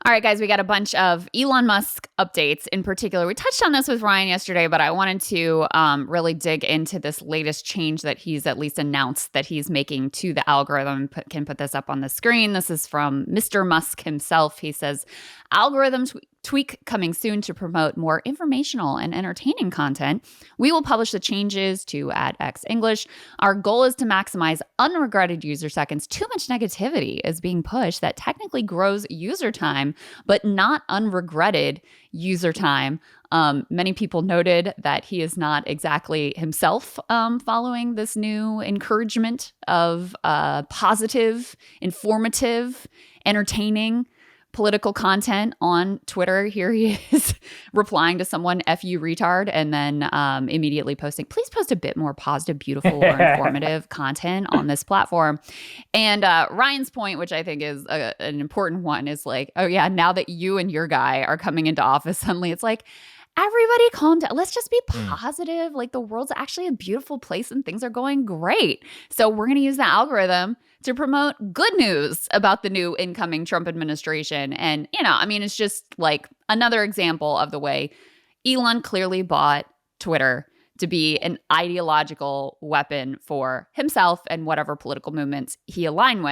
All right, guys, we got a bunch of Elon Musk updates in particular. We touched on this with Ryan yesterday, but I wanted to really dig into this latest change that he's at least announced that he's making to the algorithm. Can put this up on the screen. This is from Mr. Musk himself. He says, algorithm tweak coming soon to promote more informational and entertaining content. We will publish the changes to @X English. Our goal is to maximize unregretted user seconds. Too much negativity is being pushed that technically grows user time, but not unregretted user time. Many people noted that he is not exactly himself following this new encouragement of positive, informative, entertaining political content on Twitter. Here he is replying to someone, F you retard, and then immediately posting, please post a bit more positive, beautiful, or informative content on this platform. And Ryan's point, which I think is an important one, is like, oh yeah, now that you and your guy are coming into office, suddenly it's like, everybody calm down. Let's just be positive. Like the world's actually a beautiful place and things are going great. So we're going to use the algorithm to promote good news about the new incoming Trump administration. And, it's just like another example of the way Elon clearly bought Twitter to be an ideological weapon for himself and whatever political movements he aligns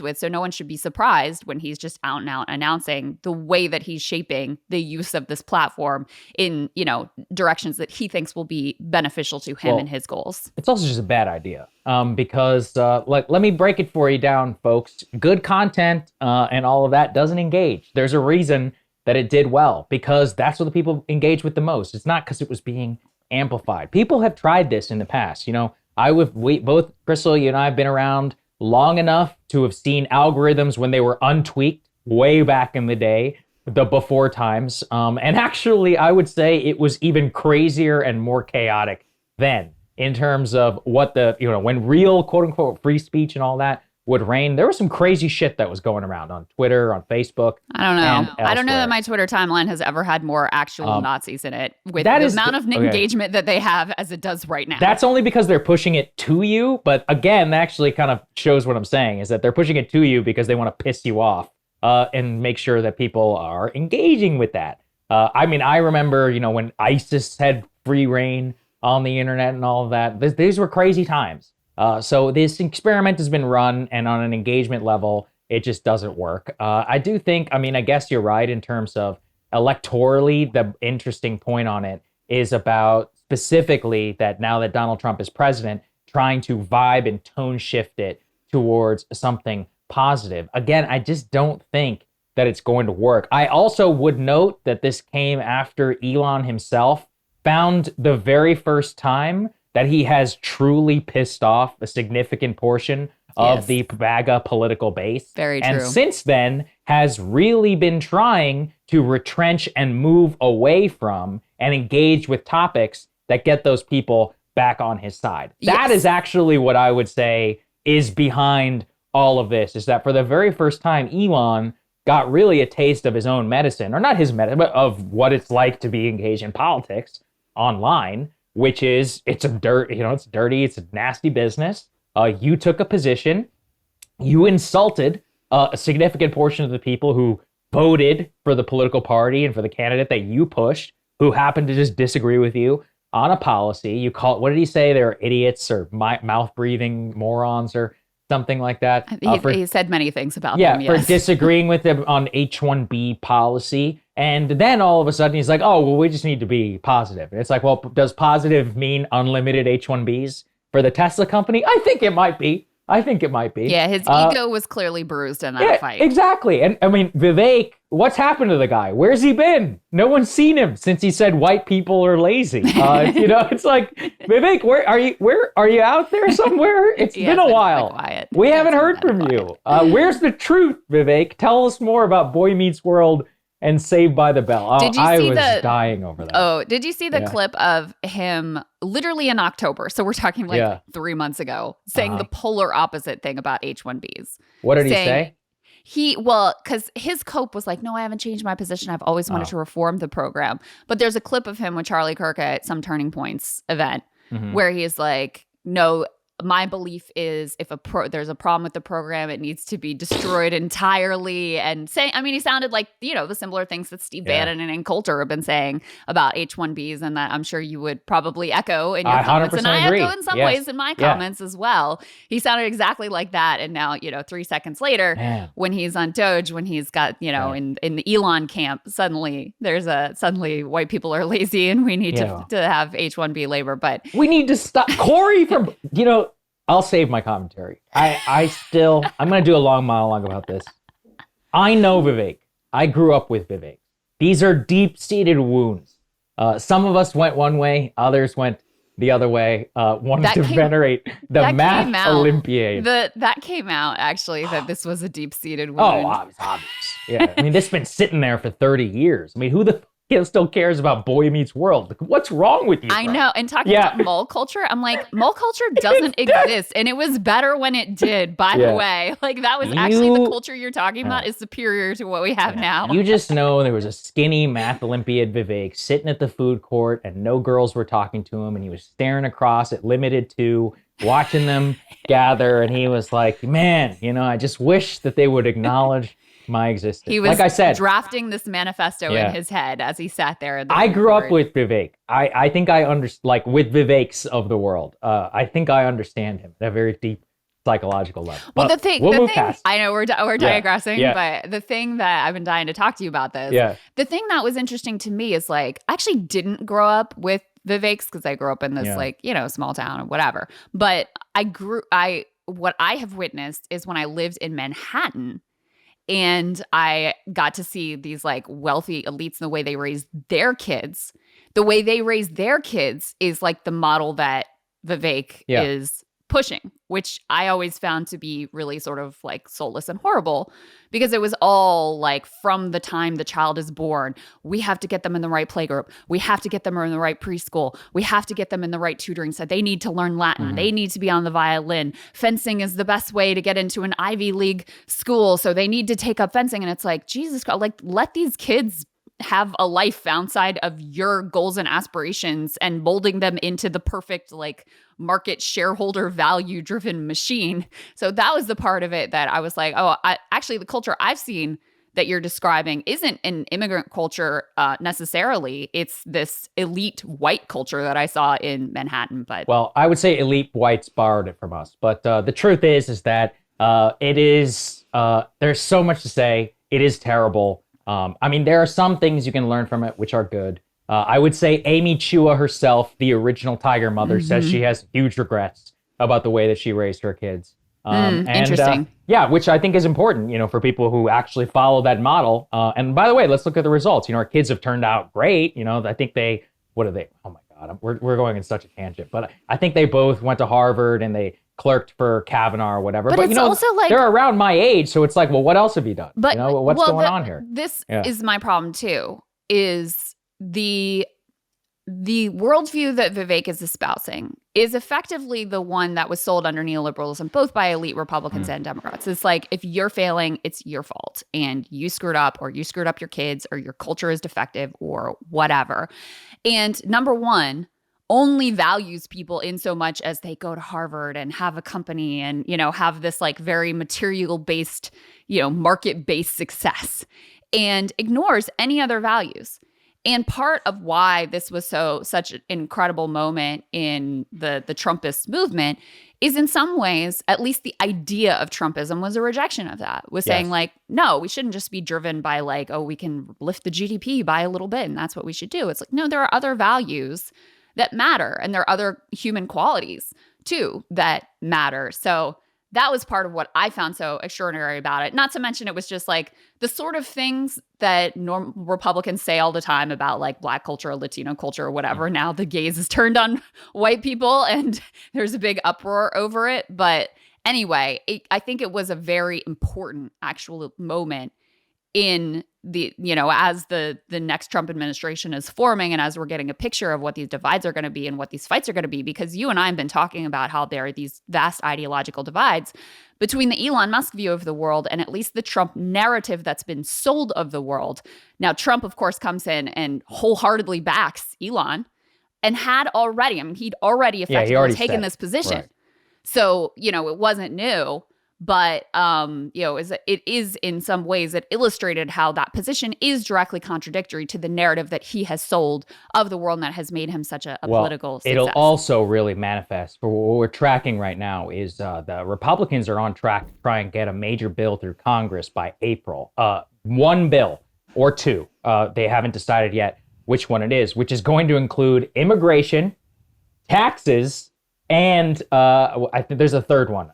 with. So no one should be surprised when he's just out and out announcing the way that he's shaping the use of this platform in, directions that he thinks will be beneficial to him and his goals. It's also just a bad idea because let me break it for you down, folks. Good content and all of that doesn't engage. There's a reason that it did well, because that's what the people engage with the most. It's not because it was being amplified. People have tried this in the past. Both Krystal, you and I have been around long enough to have seen algorithms when they were untweaked way back in the day, the before times. And actually, I would say it was even crazier and more chaotic then in terms of what when real quote unquote free speech and all that would reign. There was some crazy shit that was going around on Twitter, on Facebook. I don't know. I don't know that my Twitter timeline has ever had more actual Nazis in it with the amount of engagement that they have as it does right now. That's only because they're pushing it to you. But again, that actually kind of shows what I'm saying, is that they're pushing it to you because they want to piss you off and make sure that people are engaging with that. I remember, when ISIS had free reign on the internet and all of that. These were crazy times. So this experiment has been run, and on an engagement level, it just doesn't work. I do think, I guess you're right in terms of electorally, the interesting point on it is about specifically that now that Donald Trump is president, trying to vibe and tone shift it towards something positive. Again, I just don't think that it's going to work. I also would note that this came after Elon himself found the very first time that he has truly pissed off a significant portion of the MAGA political base. Very true. And since then has really been trying to retrench and move away from and engage with topics that get those people back on his side. Yes. That is actually what I would say is behind all of this, is that for the very first time, Elon got really a taste of his own medicine, or not his medicine, but of what it's like to be engaged in politics online, which is, it's dirty, it's a nasty business. You took a position, you insulted a significant portion of the people who voted for the political party and for the candidate that you pushed, who happened to just disagree with you on a policy. You call, what did he say? They're idiots or mouth-breathing morons or something like that. He said many things about them, for disagreeing with them on H-1B policy. And then all of a sudden he's like, oh, well, we just need to be positive. And it's like, well, does positive mean unlimited H-1Bs for the Tesla company? I think it might be. Yeah, his ego was clearly bruised in that fight. Exactly. And Vivek, what's happened to the guy? Where's he been? No one's seen him since he said white people are lazy. It's like, Vivek, where are you out there somewhere? It's been a while. Quiet. We haven't heard from you. Where's the truth, Vivek? Tell us more about Boy Meets World and Saved by the Bell. I was dying over that. Oh, did you see the clip of him literally in October? So we're talking 3 months ago, saying the polar opposite thing about H-1Bs. What did he say? Because his cope was like, no, I haven't changed my position. I've always wanted to reform the program. But there's a clip of him with Charlie Kirk at some Turning Points event where he's like, no, my belief is if there's a problem with the program, it needs to be destroyed entirely. And he sounded like, the similar things that Steve Bannon and Coulter have been saying about H-1Bs, and that I'm sure you would probably echo in your comments. And I agree. echo in some ways in my comments as well. He sounded exactly like that. And now, 3 seconds later, when he's on Doge, when he's got, in the Elon camp, suddenly white people are lazy and we need to have H-1B labor. But we need to stop Corey from, I'll save my commentary. I'm going to do a long monologue about this. I know Vivek. I grew up with Vivek. These are deep-seated wounds. Some of us went one way, others went the other way, wanted to venerate the math Olympiad. That came out, actually, that this was a deep-seated wound. Oh, it's obvious. Yeah, this has been sitting there for 30 years. Who the still cares about Boy Meets World? What's wrong with you, bro? I know. And talking about mole culture, I'm like, mole culture doesn't exist. And it was better when it did, by the way. That was actually the culture you're talking about is superior to what we have now. You just know there was a skinny math Olympiad Vivek sitting at the food court and no girls were talking to him and he was staring across at Limited 2, watching them gather, and he was like, man, I just wish that they would acknowledge my existence. He was, like I said, drafting this manifesto in his head as he sat there. I grew up with Vivek. I think I understand, with Viveks of the world. I think I understand him at a very deep psychological level. Well, but we'll move past. I know we're digressing, but the thing that I've been dying to talk to you about this, the thing that was interesting to me is I actually didn't grow up with Viveks because I grew up in this small town or whatever. But what I have witnessed is when I lived in Manhattan, and I got to see these wealthy elites and the way they raise their kids. The way they raise their kids is the model that Vivek is pushing, which I always found to be really sort of soulless and horrible, because it was all from the time the child is born, we have to get them in the right playgroup. We have to get them in the right preschool. We have to get them in the right tutoring. So they need to learn Latin. Mm-hmm. They need to be on the violin. Fencing is the best way to get into an Ivy League school. So they need to take up fencing. And it's Jesus Christ, let these kids have a life outside of your goals and aspirations and molding them into the perfect market shareholder value driven machine. So that was the part of it that I was actually the culture I've seen that you're describing isn't an immigrant culture necessarily. It's this elite white culture that I saw in Manhattan. But I would say elite whites borrowed it from us. But the truth is that it is, there's so much to say. It is terrible. There are some things you can learn from it, which are good. I would say Amy Chua herself, the original Tiger mother, says she has huge regrets about the way that she raised her kids. Interesting. Which I think is important, for people who actually follow that model. And by the way, let's look at the results. Our kids have turned out great. I think what are they? Oh my God, we're going in such a tangent. But I think they both went to Harvard and they clerked for Kavanaugh or whatever. But it's also they're around my age, so it's what else have you done? But what's going on here? This is my problem too, is the worldview that Vivek is espousing is effectively the one that was sold under neoliberalism, both by elite Republicans and Democrats. It's if you're failing, it's your fault, and you screwed up, or you screwed up your kids, or your culture is defective, or whatever. And number one, only values people in so much as they go to Harvard and have a company and, have this very material-based, market-based success, and ignores any other values. And part of why this was such an incredible moment in the Trumpist movement is in some ways, at least the idea of Trumpism was a rejection of that, was saying no, we shouldn't just be driven by we can lift the GDP by a little bit and that's what we should do. It's no, there are other values that matter, and there are other human qualities too that matter. So that was part of what I found so extraordinary about it. Not to mention it was just the sort of things that Republicans say all the time about Black culture or Latino culture or whatever. Now the gaze is turned on white people and there's a big uproar over it. But anyway, I think it was a very important actual moment in the, as the next Trump administration is forming, and as we're getting a picture of what these divides are going to be and what these fights are going to be, because you and I have been talking about how there are these vast ideological divides between the Elon Musk view of the world and at least the Trump narrative that's been sold of the world. Now, Trump, of course, comes in and wholeheartedly backs Elon and had already, he'd already effectively taken this position. Right. So, it wasn't new, but it is in some ways it illustrated how that position is directly contradictory to the narrative that he has sold of the world and that has made him such a Well, political it'll success. also really manifest for what we're tracking right now is the Republicans are on track to try and get a major bill through Congress by April. One bill or two. They haven't decided yet which one it is, which is going to include immigration, taxes, and I think there's a third one.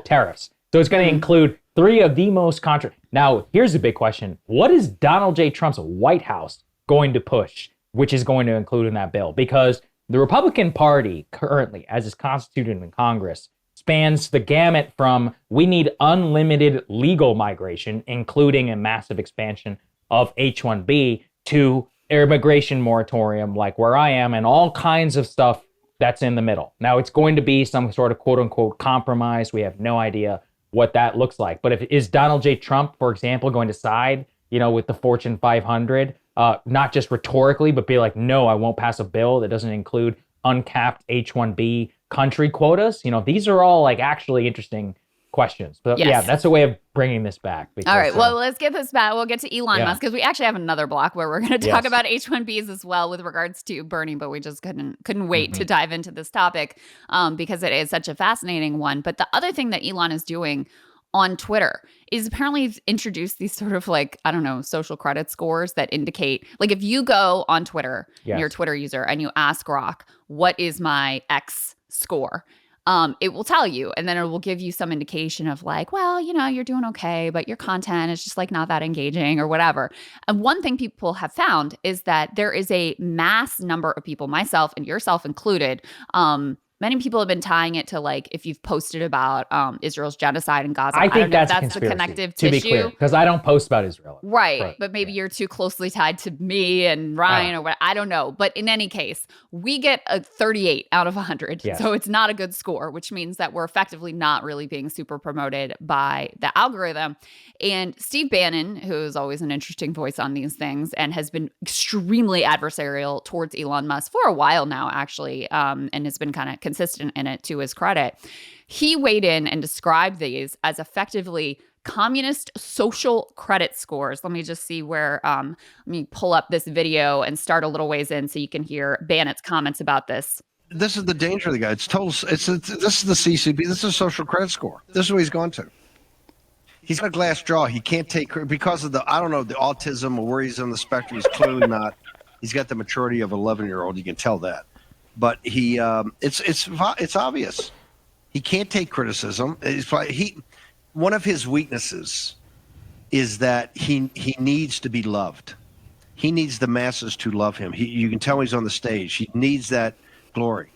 Tariffs. So it's going to include three of the most Now, here's the big question. What is Donald J. Trump's White House going to push, which is going to include in that bill? Because the Republican Party currently, as is constituted in Congress, spans the gamut from we need unlimited legal migration, including a massive expansion of H-1B, to immigration moratorium like where I am, and all kinds of stuff that's in the middle. Now, it's going to be some sort of quote unquote compromise. We have no idea what that looks like. But is Donald J. Trump, for example, going to side, with the Fortune 500, not just rhetorically, but be like, no, I won't pass a bill that doesn't include uncapped H-1B country quotas? These are all like actually interesting questions. But yes. Yeah, that's a way of bringing this back. Because, all right. Well, let's get this back. We'll get to Elon Musk because we actually have another block where we're going to talk about H-1Bs as well with regards to Bernie, but we just couldn't wait to dive into this topic because it is such a fascinating one. But the other thing that Elon is doing on Twitter is apparently he's introduced these sort of like, I don't know, social credit scores that indicate, like if you go on Twitter, you're a Twitter user, and you ask Grok, what is my X score? It will tell you, and then it will give you some indication of like, well, you're doing okay, but your content is just like not that engaging or whatever. And one thing people have found is that there is a mass number of people, myself and yourself included, many people have been tying it to like if you've posted about Israel's genocide in Gaza. I think that's the connective tissue. To be clear, because I don't post about Israel. Right. But maybe you're too closely tied to me and Ryan or what. I don't know. But in any case, we get a 38 out of 100. Yes. So it's not a good score, which means that we're effectively not really being super promoted by the algorithm. And Steve Bannon, who is always an interesting voice on these things and has been extremely adversarial towards Elon Musk for a while now, actually, and has been kind of consistent in it to his credit. He weighed in and described these as effectively communist social credit scores. Let me just see where, let me pull up this video and start a little ways in so you can hear Bannott's comments about this. This is the danger of the guy. This is the CCP. This is a social credit score. This is what he's gone to. He's got a glass jaw. He can't take, because of the autism or where he's on the spectrum. He's clearly not. He's got the maturity of an 11-year-old. You can tell that. But it's obvious. He can't take criticism. One of his weaknesses is that he needs to be loved. He needs the masses to love him. You can tell he's on the stage. He needs that glory.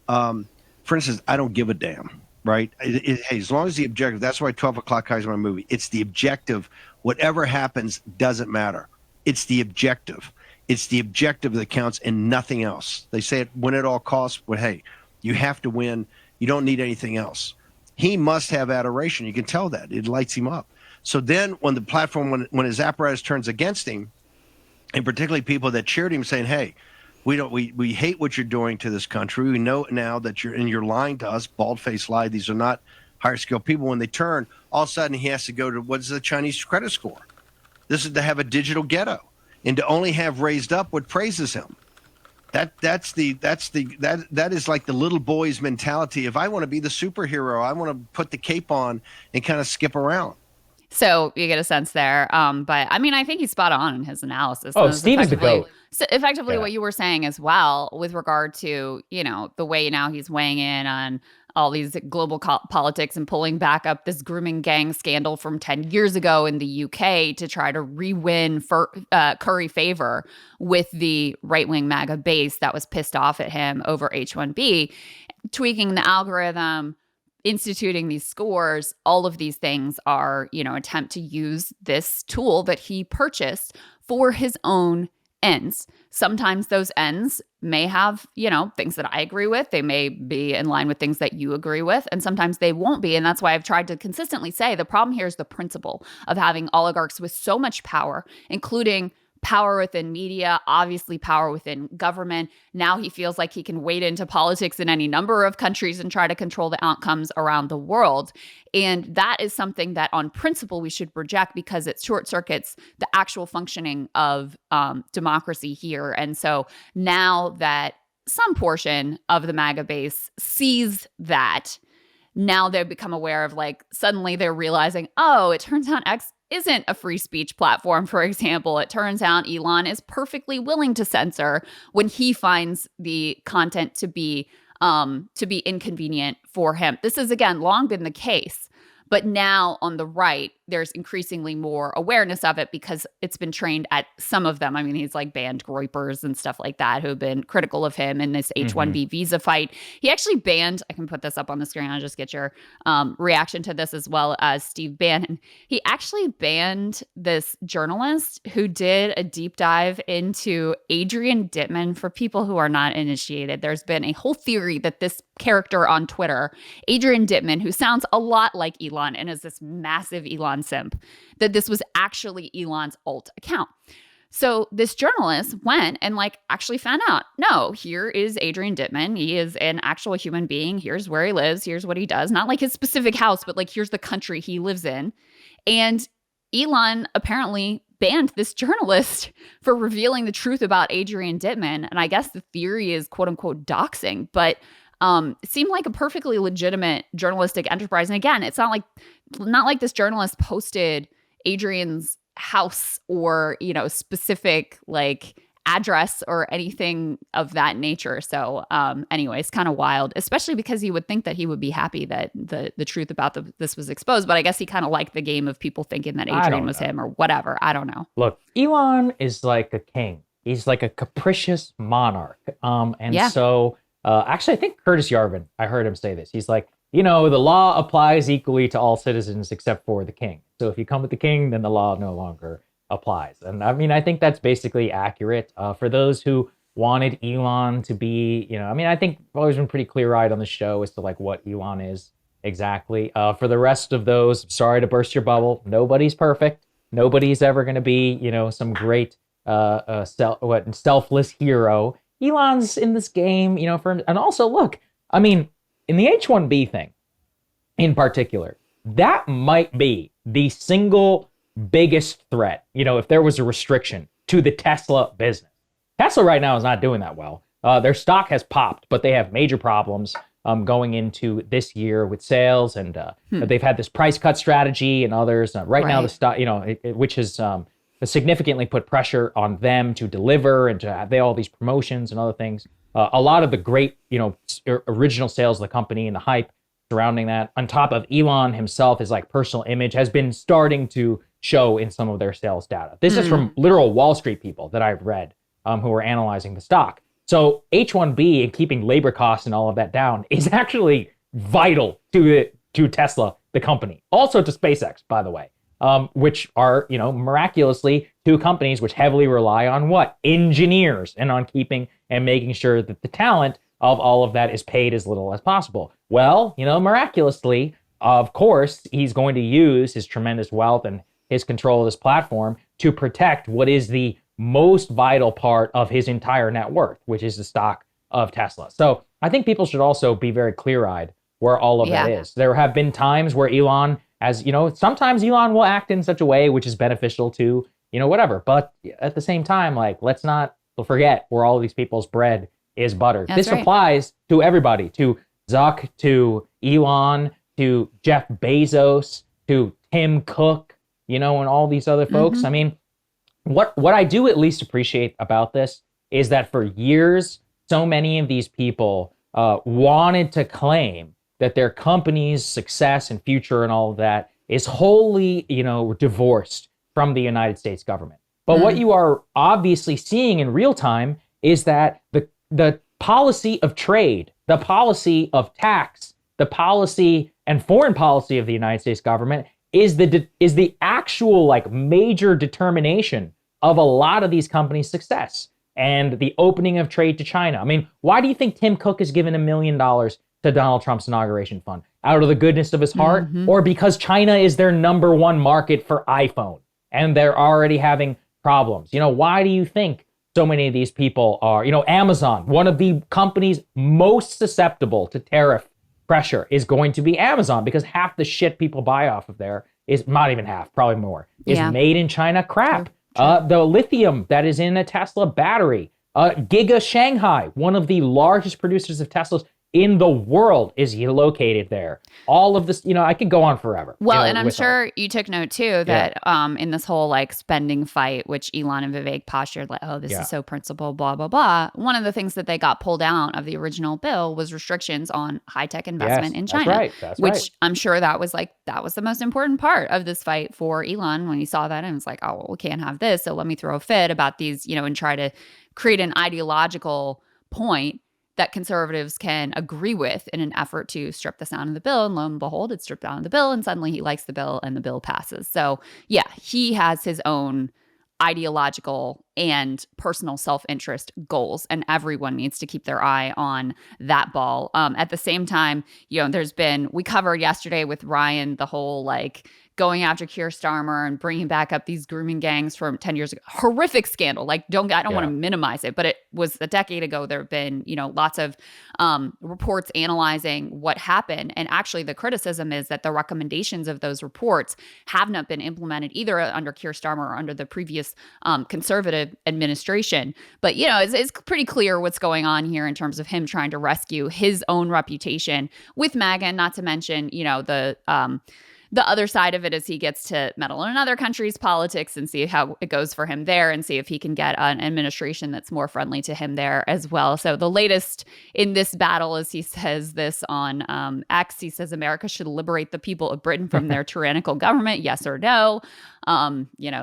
For instance, I don't give a damn, right? Hey, as long as the objective, that's why 12 O'Clock High is my movie. It's the objective. Whatever happens doesn't matter. It's the objective. It's the objective that counts and nothing else. They say it win at all costs, but hey, you have to win. You don't need anything else. He must have adoration. You can tell that. It lights him up. So then when the platform, when his apparatus turns against him, and particularly people that cheered him saying, hey, we hate what you're doing to this country. We know now that you're lying to us, bald-faced lie. These are not higher skilled people. When they turn, all of a sudden he has to go to what's the Chinese credit score. This is to have a digital ghetto and to only have raised up what praises him. That is like the little boy's mentality. If I want to be the superhero, I want to put the cape on and kind of skip around. So you get a sense there. But I mean, I think he's spot on in his analysis. Oh, Steve is the GOAT. So effectively what you were saying as well with regard to, the way now he's weighing in on all these global politics and pulling back up this grooming gang scandal from 10 years ago in the UK to try to re-win curry favor with the right-wing MAGA base that was pissed off at him over H-1B, tweaking the algorithm, instituting these scores. All of these things are, attempt to use this tool that he purchased for his own ends. Sometimes those ends may have, things that I agree with. They may be in line with things that you agree with, and sometimes they won't be. And that's why I've tried to consistently say the problem here is the principle of having oligarchs with so much power, including power within media, obviously power within government. Now he feels like he can wade into politics in any number of countries and try to control the outcomes around the world. And that is something that on principle we should reject because it short circuits the actual functioning of democracy here. And so now that some portion of the MAGA base sees that, now they've become aware of, like, suddenly they're realizing, oh, it turns out X isn't a free speech platform, for example. It turns out Elon is perfectly willing to censor when he finds the content to be inconvenient for him. This has, again, long been the case. But now on the right, there's increasingly more awareness of it because it's been trained at some of them. I mean, he's like banned groypers and stuff like that who have been critical of him in this H-1B visa fight. He actually banned, I can put this up on the screen, I'll just get your reaction to this, as well as Steve Bannon. He actually banned this journalist who did a deep dive into Adrian Dittman. For people who are not initiated, there's been a whole theory that this character on Twitter, Adrian Dittman, who sounds a lot like Elon and is this massive Elon simp, that this was actually Elon's alt account. So this journalist went and actually found out, no, here is Adrian Dittman. He is an actual human being. Here's where he lives. Here's what he does. Not like his specific house, but here's the country he lives in. And Elon apparently banned this journalist for revealing the truth about Adrian Dittman. And I guess the theory is quote unquote doxing, but it seemed like a perfectly legitimate journalistic enterprise. And again, it's not like this journalist posted Adrian's house or, specific address or anything of that nature. So anyway, it's kind of wild, especially because you would think that he would be happy that the truth about this was exposed. But I guess he kind of liked the game of people thinking that Adrian was him or whatever. I don't know. Look, Elon is like a king. He's like a capricious monarch. So actually, I think Curtis Yarvin, I heard him say this. He's like, the law applies equally to all citizens except for the king. So if you come with the king, then the law no longer applies. And I mean, I think that's basically accurate. For those who wanted Elon to be, I think I've always been pretty clear-eyed on the show as to what Elon is exactly. For the rest of those, sorry to burst your bubble. Nobody's perfect. Nobody's ever going to be, some great selfless hero. Elon's in this game, and also look, I mean, in the H-1B thing in particular, that might be the single biggest threat, if there was a restriction to the Tesla business. Tesla right now is not doing that well. Their stock has popped, but they have major problems going into this year with sales, and they've had this price cut strategy and others. Right now, the stock, which has significantly put pressure on them to deliver and to have all these promotions and other things. A lot of the great, original sales of the company and the hype surrounding that, on top of Elon himself, his personal image has been starting to show in some of their sales data. This is from literal Wall Street people that I've read who are analyzing the stock. So H-1B and keeping labor costs and all of that down is actually vital to Tesla, the company. Also to SpaceX, by the way. Which are, miraculously two companies which heavily rely on what? Engineers, and on keeping and making sure that the talent of all of that is paid as little as possible. Well, miraculously, of course, he's going to use his tremendous wealth and his control of this platform to protect what is the most vital part of his entire net worth, which is the stock of Tesla. So I think people should also be very clear-eyed where all of that is. There have been times where Elon, sometimes Elon will act in such a way which is beneficial to, whatever. But at the same time, let's not forget where all of these people's bread is buttered. This applies to everybody, to Zuck, to Elon, to Jeff Bezos, to Tim Cook, and all these other folks. I mean, what I do at least appreciate about this is that for years, so many of these people wanted to claim that their company's success and future and all of that is wholly, divorced from the United States government. But what you are obviously seeing in real time is that the policy of trade, the policy of tax, the policy and foreign policy of the United States government is the actual major determination of a lot of these companies' success and the opening of trade to China. I mean, why do you think Tim Cook has given $1 million to Donald Trump's inauguration fund? Out of the goodness of his heart, or because China is their number one market for iPhone and they're already having problems. Why do you think so many of these people are, Amazon, one of the companies most susceptible to tariff pressure is going to be Amazon, because half the shit people buy off of there is not even half, probably more, is made in China crap. True. The lithium that is in a Tesla battery, Giga Shanghai, one of the largest producers of Teslas in the world, is located there. All of this, I could go on forever. Well, and I'm sure you took note too that in this whole like spending fight, which Elon and Vivek postured like, oh, this is so principled, blah, blah, blah. One of the things that they got pulled out of the original bill was restrictions on high-tech investment in China. That's which right. I'm sure that was the most important part of this fight for Elon when he saw that and was like, oh, well, we can't have this. So let me throw a fit about these, and try to create an ideological point that conservatives can agree with in an effort to strip this out of the bill. And lo and behold, it's stripped out of the bill, and suddenly he likes the bill and the bill passes. So yeah, he has his own ideological and personal self-interest goals, and everyone needs to keep their eye on that ball. At the same time, we covered yesterday with Ryan the whole like going after Keir Starmer and bringing back up these grooming gangs from 10 years ago. Horrific scandal. Like, I don't want to minimize it, but it was a decade ago. There have been, lots of reports analyzing what happened. And actually the criticism is that the recommendations of those reports have not been implemented either under Keir Starmer or under the previous conservative administration. But, it's pretty clear what's going on here in terms of him trying to rescue his own reputation with MAGA, not to mention, the other side of it is he gets to meddle in another country's politics and see how it goes for him there, and see if he can get an administration that's more friendly to him there as well. So the latest in this battle is he says this on X. He says America should liberate the people of Britain from their tyrannical government. Yes or no?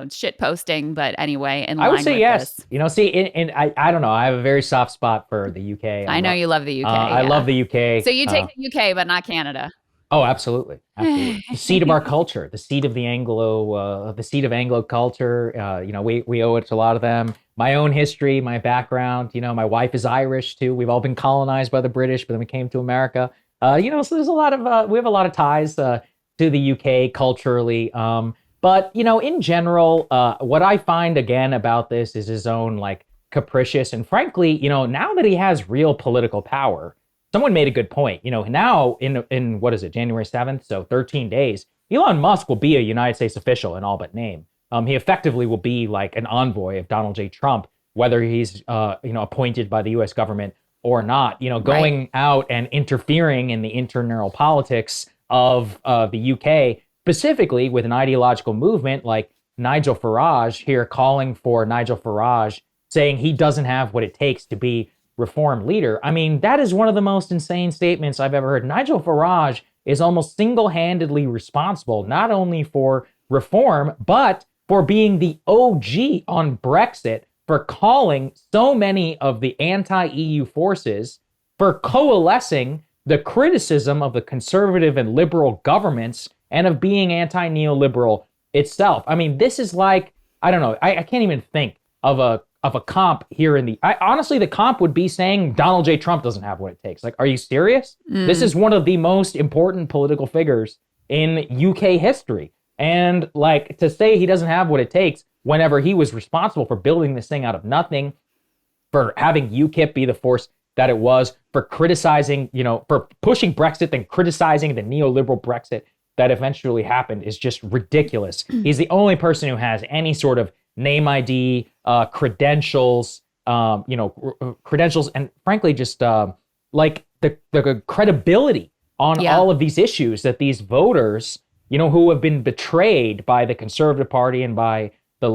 Shit posting. But anyway, I would say yes. This. I don't know. I have a very soft spot for the UK. I know you love the UK. I love the UK. So you take the UK, but not Canada. Oh, absolutely. The seat of our culture, the seat of Anglo culture. We owe it to a lot of them. My own history, my background. My wife is Irish too. We've all been colonized by the British, but then we came to America. So there's a lot of we have a lot of ties to the UK culturally. But in general, what I find again about this is his own like capricious, and frankly, now that he has real political power. Someone made a good point. Now in what is it, January 7th, so 13 days, Elon Musk will be a United States official in all but name. He effectively will be like an envoy of Donald J. Trump, whether he's appointed by the U.S. government or not. Going out and interfering in the internal politics of the UK, specifically with an ideological movement like Nigel Farage here, calling for Nigel Farage, saying he doesn't have what it takes to be reform leader. I mean, that is one of the most insane statements I've ever heard. Nigel Farage is almost single-handedly responsible, not only for reform, but for being the OG on Brexit, for calling so many of the anti-EU forces, for coalescing the criticism of the conservative and liberal governments, and of being anti-neoliberal itself. I mean, this is like, I don't know, I can't even think of a comp here honestly, the comp would be saying Donald J. Trump doesn't have what it takes. Like, are you serious? This is one of the most important political figures in UK history. And like, to say he doesn't have what it takes whenever he was responsible for building this thing out of nothing, for having UKIP be the force that it was, for criticizing, for pushing Brexit, then criticizing the neoliberal Brexit that eventually happened, is just ridiculous. He's the only person who has any sort of name ID, credentials, credentials, and frankly, just like the credibility on all of these issues that these voters, who have been betrayed by the Conservative Party and by the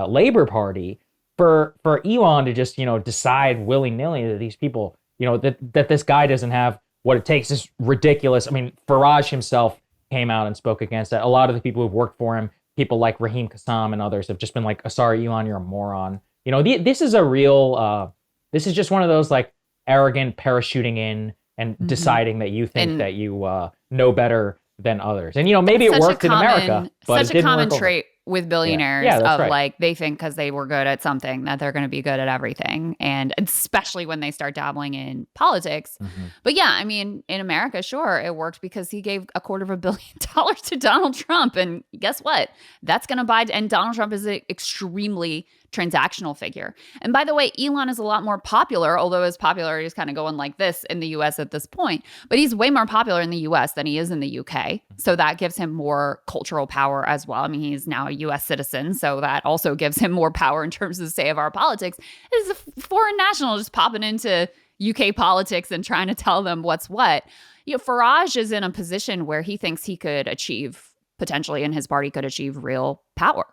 Labour Party, for Elon to just decide willy-nilly that these people, that this guy doesn't have what it takes is ridiculous. I mean, Farage himself came out and spoke against that. A lot of the people who've worked for him, people like Raheem Kassam and others, have just been like, oh, sorry, Elon, you're a moron. This is a real, this is just one of those like arrogant parachuting in and deciding that you think that you know better than others. And, maybe it worked in America, but such a common trait with billionaires Yeah, that's of right. like they think because they were good at something that they're going to be good at everything, and especially when they start dabbling in politics. Mhm. But yeah, I mean, in America, sure, it worked because he gave $250 million to Donald Trump, and guess what? That's going to buy. And Donald Trump is an extremely transactional figure. And by the way, Elon is a lot more popular, although his popularity is kind of going like this in the US at this point. But he's way more popular in the US than he is in the UK. So that gives him more cultural power as well. I mean, he's now a US citizen. So that also gives him more power in terms of, say, of our politics. He's a foreign national just popping into UK politics and trying to tell them what's what. Farage is in a position where he thinks he could achieve, potentially, and his party could achieve real power.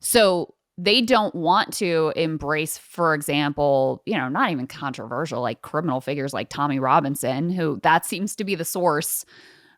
So they don't want to embrace, for example, not even controversial, like criminal figures like Tommy Robinson, who that seems to be the source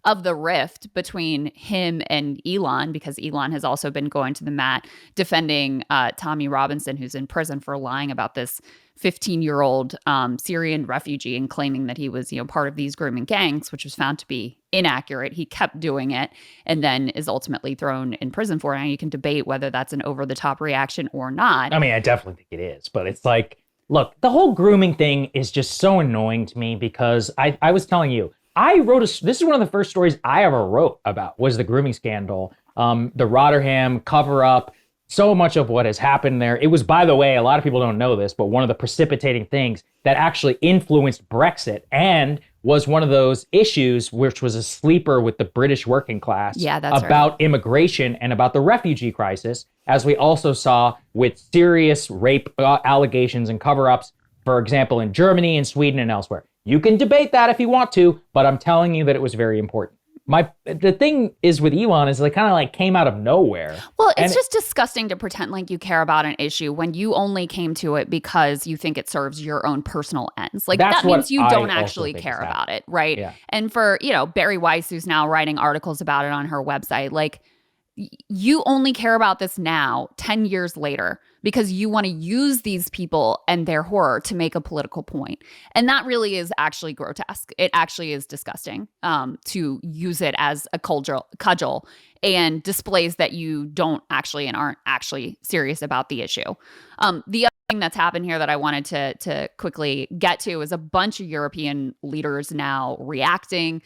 of the rift between him and Elon, because Elon has also been going to the mat defending Tommy Robinson, who's in prison for lying about this 15-year-old Syrian refugee and claiming that he was, part of these grooming gangs, which was found to be inaccurate. He kept doing it and then is ultimately thrown in prison for it. Now you can debate whether that's an over-the-top reaction or not. I mean, I definitely think it is, but it's like, look, the whole grooming thing is just so annoying to me because I was telling you, this is one of the first stories I ever wrote about was the grooming scandal, the Rotterdam cover up. So much of what has happened there. It was, by the way, a lot of people don't know this, but one of the precipitating things that actually influenced Brexit and was one of those issues which was a sleeper with the British working class about immigration and about the refugee crisis, as we also saw with serious rape allegations and cover-ups, for example, in Germany and Sweden and elsewhere. You can debate that if you want to, but I'm telling you that it was very important. The thing is with Elon is kind of came out of nowhere. Well, it's just disgusting to pretend like you care about an issue when you only came to it because you think it serves your own personal ends. That means you don't actually care about it, right? Yeah. And for, Barry Weiss, who's now writing articles about it on her website, you only care about this now, 10 years later, because you want to use these people and their horror to make a political point. And that really is actually grotesque. It actually is disgusting to use it as a cudgel and displays that you don't actually and aren't actually serious about the issue. The other thing that's happened here that I wanted to quickly get to is a bunch of European leaders now reacting.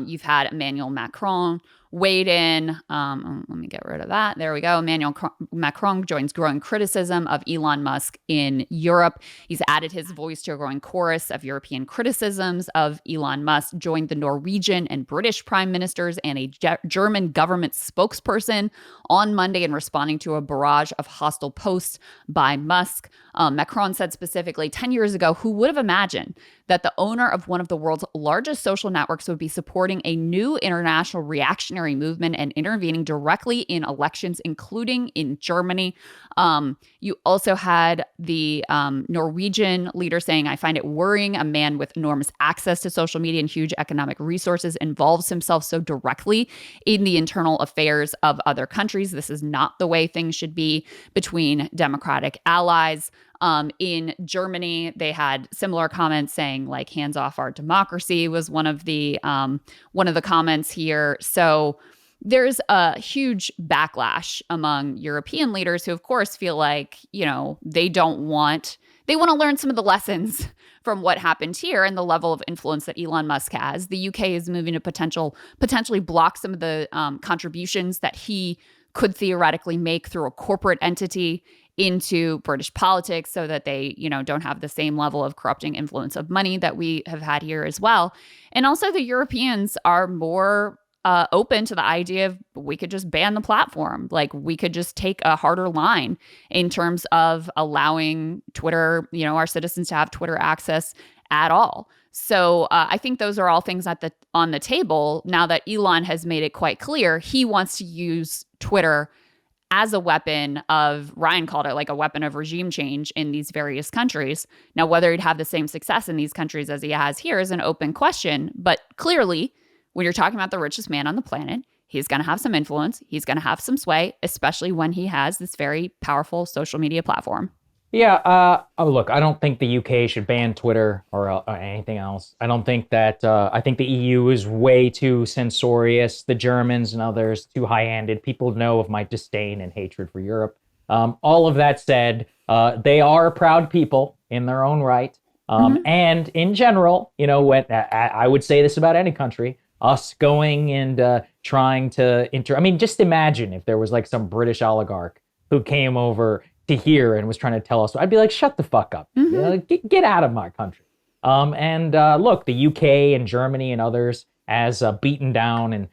You've had Emmanuel Macron weighed in. Let me get rid of that. There we go. Emmanuel Macron joins growing criticism of Elon Musk in Europe. He's added his voice to a growing chorus of European criticisms of Elon Musk, joined the Norwegian and British prime ministers and a German government spokesperson on Monday in responding to a barrage of hostile posts by Musk. Macron said specifically, 10 years ago, who would have imagined that the owner of one of the world's largest social networks would be supporting a new international reactionary movement and intervening directly in elections, including in Germany. You also had the Norwegian leader saying, I find it worrying a man with enormous access to social media and huge economic resources involves himself so directly in the internal affairs of other countries. This is not the way things should be between democratic allies. In Germany, they had similar comments saying hands off our democracy was one of the comments here. So there's a huge backlash among European leaders who, of course, feel like, they want to learn some of the lessons from what happened here and the level of influence that Elon Musk has. The UK is moving to potentially block some of the contributions that he could theoretically make through a corporate entity into British politics so that they, don't have the same level of corrupting influence of money that we have had here as well. And also the Europeans are more open to the idea of we could just ban the platform. We could just take a harder line in terms of allowing Twitter, our citizens to have Twitter access at all. So I think those are all things on the table now that Elon has made it quite clear he wants to use Twitter as a weapon of, Ryan called it a weapon of regime change in these various countries. Now, whether he'd have the same success in these countries as he has here is an open question. But clearly, when you're talking about the richest man on the planet, he's going to have some influence. He's going to have some sway, especially when he has this very powerful social media platform. Yeah, look, I don't think the UK should ban Twitter or anything else. I don't think that, I think the EU is way too censorious. The Germans and others, too high-handed. People know of my disdain and hatred for Europe. All of that said, they are proud people in their own right. And in general, you know, when I would say this about any country, us going and trying to I mean, just imagine if there was like some British oligarch who came over to here and was trying to tell us, I'd be like, shut the fuck up. You know, get out of my country. Look, the UK and Germany and others, as beaten down and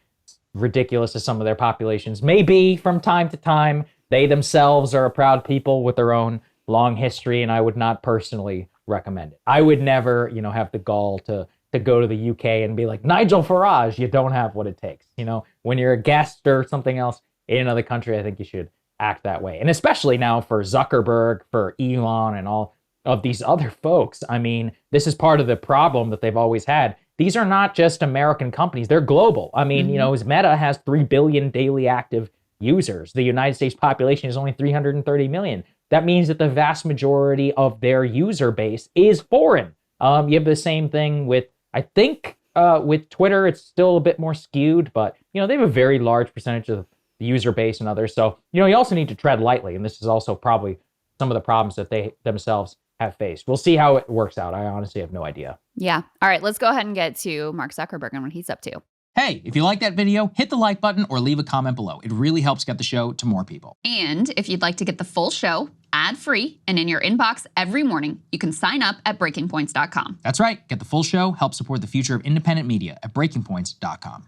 ridiculous as some of their populations may be from time to time, they themselves are a proud people with their own long history, and I would not personally recommend it. I would never, you know, have the gall to go to the UK and be like, Nigel Farage, you don't have what it takes. You know, when you're a guest or something else in another country, I think you should act that way. And especially now for Zuckerberg, for Elon, and all of these other folks. I mean, this is part of the problem that they've always had. These are not just American companies, they're global. I mean, you know, Meta has 3 billion daily active users. The United States population is only 330 million. That means that the vast majority of their user base is foreign. You have the same thing with, I think, with Twitter, it's still a bit more skewed, but, you know, they have a very large percentage of the user base and others. So, you know, you also need to tread lightly. And this is also probably some of the problems that they themselves have faced. We'll see how it works out. I honestly have no idea. Yeah. All right, let's go ahead and get to Mark Zuckerberg and what he's up to. Hey, if you like that video, hit the like button or leave a comment below. It really helps get the show to more people. And if you'd like to get the full show ad-free and in your inbox every morning, you can sign up at breakingpoints.com. That's right. Get the full show, help support the future of independent media at breakingpoints.com.